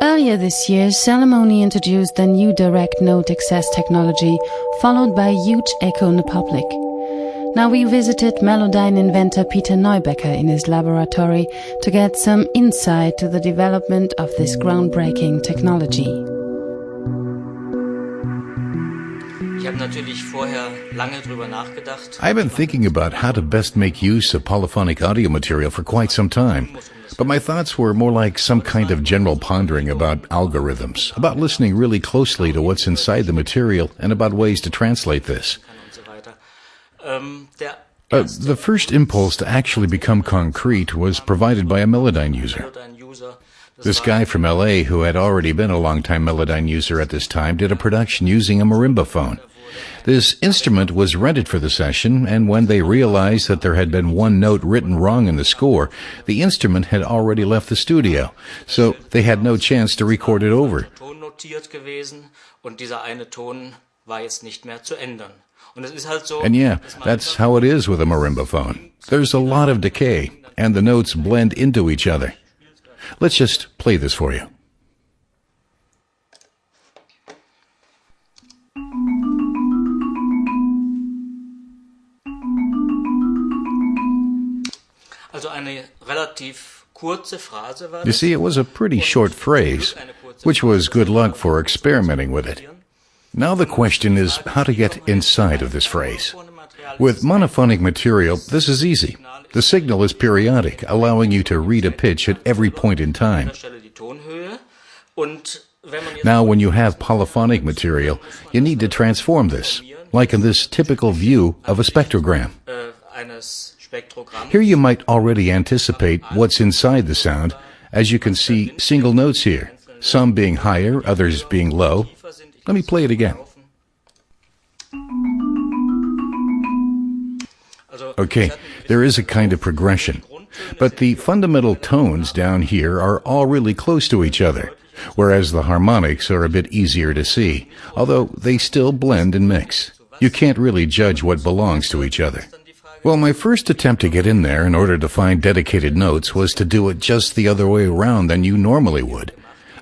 Earlier this year, Celemony introduced their new direct note access technology, followed by a huge echo in the public. Now we visited Melodyne inventor Peter Neubacker in his laboratory to get some insight to the development of this groundbreaking technology. I've been thinking about how to best make use of polyphonic audio material for quite some time, but my thoughts were more like some kind of general pondering about algorithms, about listening really closely to what's inside the material and about ways to translate this. The first impulse to actually become concrete was provided by a Melodyne user. This guy from LA, who had already been a long-time Melodyne user at this time, did a production using a marimba phone. This instrument was rented for the session, and when they realized that there had been one note written wrong in the score, the instrument had already left the studio, so they had no chance to record it over. And yeah, that's how it is with a marimba phone. There's a lot of decay, and the notes blend into each other. Let's just play this for you. You see, it was a pretty short phrase, which was good luck for experimenting with it. Now the question is how to get inside of this phrase. With monophonic material, this is easy. The signal is periodic, allowing you to read a pitch at every point in time. Now, when you have polyphonic material, you need to transform this, like in this typical view of a spectrogram. Here you might already anticipate what's inside the sound, as you can see single notes here, some being higher, others being low. Let me play it again. Okay, there is a kind of progression, but the fundamental tones down here are all really close to each other, whereas the harmonics are a bit easier to see, although they still blend and mix. You can't really judge what belongs to each other. Well, my first attempt to get in there in order to find dedicated notes was to do it just the other way around than you normally would.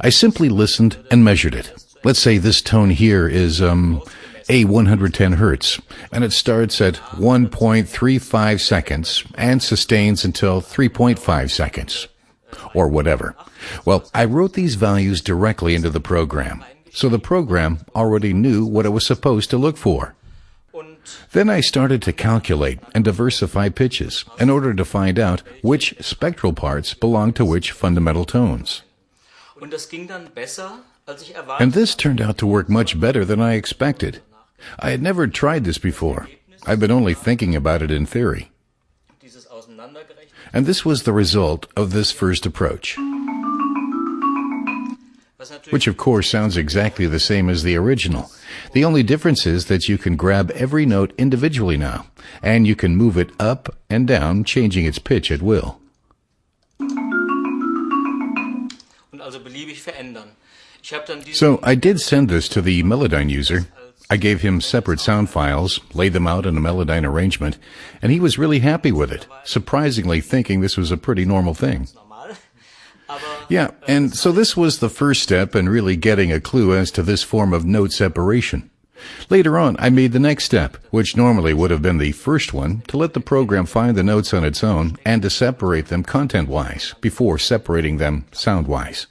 I simply listened and measured it. Let's say this tone here is a 110 hertz, and it starts at 1.35 seconds and sustains until 3.5 seconds, or whatever. Well, I wrote these values directly into the program, so the program already knew what it was supposed to look for. Then I started to calculate and diversify pitches in order to find out which spectral parts belong to which fundamental tones. And this turned out to work much better than I expected. I had never tried this before. I've been only thinking about it in theory. And this was the result of this first approach, which of course sounds exactly the same as the original. The only difference is that you can grab every note individually now, and you can move it up and down, changing its pitch at will. So I did send this to the Melodyne user. I gave him separate sound files, laid them out in a Melodyne arrangement, and he was really happy with it, surprisingly thinking this was a pretty normal thing. Yeah, and so this was the first step in really getting a clue as to this form of note separation. Later on, I made the next step, which normally would have been the first one, to let the program find the notes on its own and to separate them content-wise before separating them sound-wise.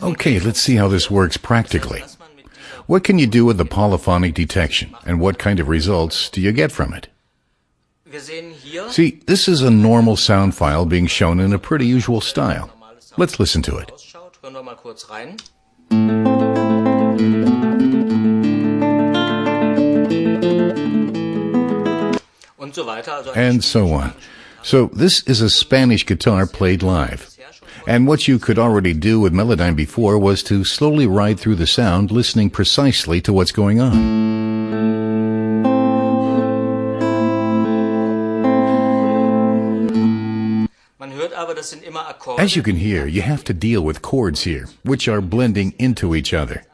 Okay, let's see how this works practically. What can you do with the polyphonic detection, and what kind of results do you get from it? See, this is a normal sound file being shown in a pretty usual style. Let's listen to it. And so on. So this is a Spanish guitar played live. And what you could already do with Melodyne before was to slowly ride through the sound, listening precisely to what's going on. As you can hear, you have to deal with chords here, which are blending into each other.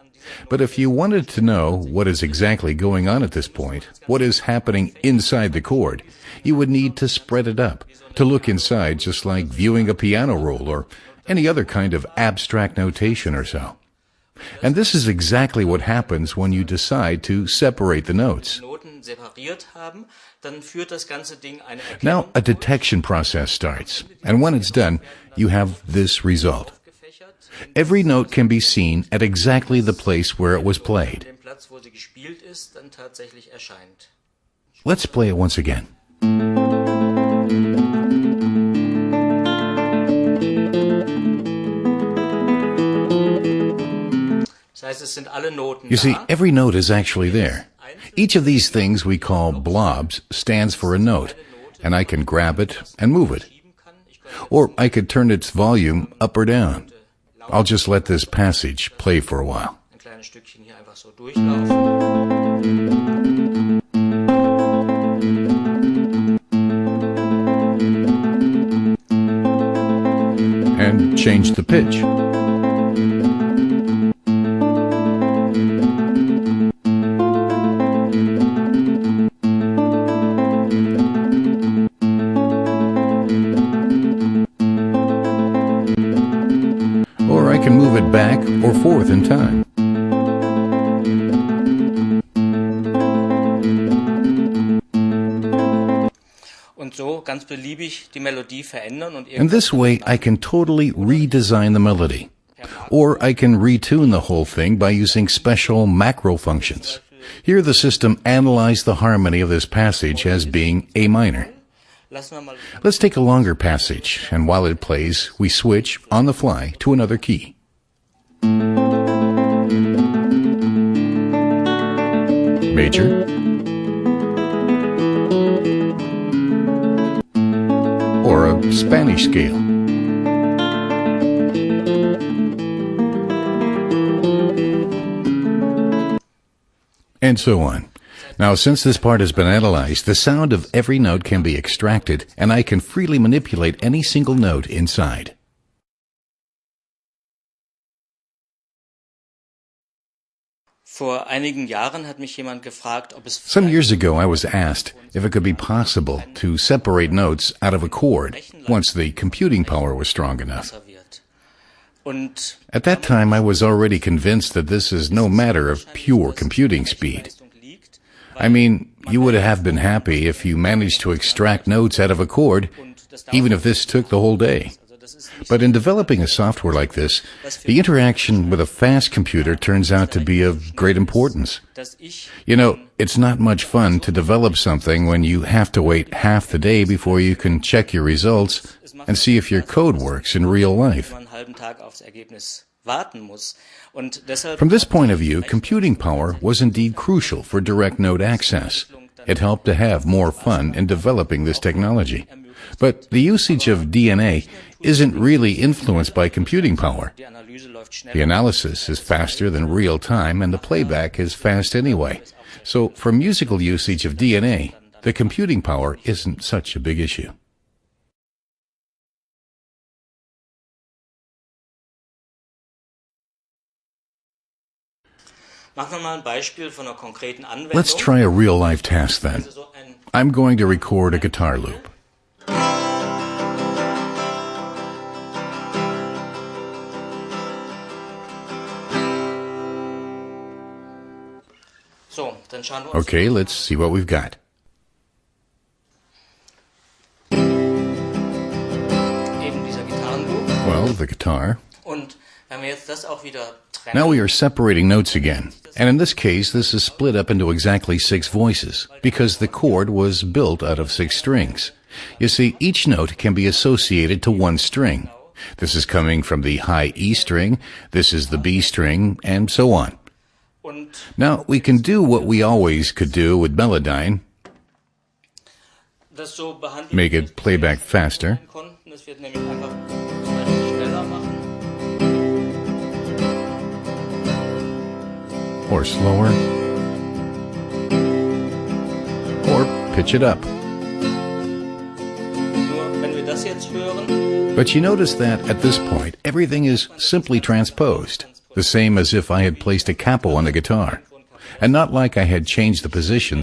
But if you wanted to know what is exactly going on at this point, what is happening inside the chord, you would need to spread it up, to look inside just like viewing a piano roll or any other kind of abstract notation or so. And this is exactly what happens when you decide to separate the notes. Now a detection process starts, and when it's done, you have this result. Every note can be seen at exactly the place where it was played. Let's play it once again. You see, every note is actually there. Each of these things we call blobs stands for a note, and I can grab it and move it. Or I could turn its volume up or down. I'll just let this passage play for a while. And change the pitch. Or I can move it back or forth in time. And this way I can totally redesign the melody. Or I can retune the whole thing by using special macro functions. Here the system analyzed the harmony of this passage as being A minor. Let's take a longer passage, and while it plays, we switch, on the fly, to another key. Major. Or a Spanish scale. And so on. Now, since this part has been analyzed, the sound of every note can be extracted, and I can freely manipulate any single note inside. Some years ago, I was asked if it could be possible to separate notes out of a chord once the computing power was strong enough. At that time, I was already convinced that this is no matter of pure computing speed. I mean, you would have been happy if you managed to extract notes out of a chord, even if this took the whole day. But in developing a software like this, the interaction with a fast computer turns out to be of great importance. You know, it's not much fun to develop something when you have to wait half the day before you can check your results and see if your code works in real life. From this point of view, computing power was indeed crucial for direct note access. It helped to have more fun in developing this technology. But the usage of DNA isn't really influenced by computing power. The analysis is faster than real time, and the playback is fast anyway. So for musical usage of DNA, the computing power isn't such a big issue. Let's try a real-life task then. I'm going to record a guitar loop. Okay, let's see what we've got. Well, the guitar. Now we are separating notes again. And in this case, this is split up into exactly 6 voices, because the chord was built out of 6 strings. You see, each note can be associated to one string. This is coming from the high E string, this is the B string, and so on. Now, we can do what we always could do with Melodyne. Make it play back faster. Or slower. Or pitch it up. But you notice that at this point, everything is simply transposed. the same as if I had placed a capo on the guitar, and not like I had changed the position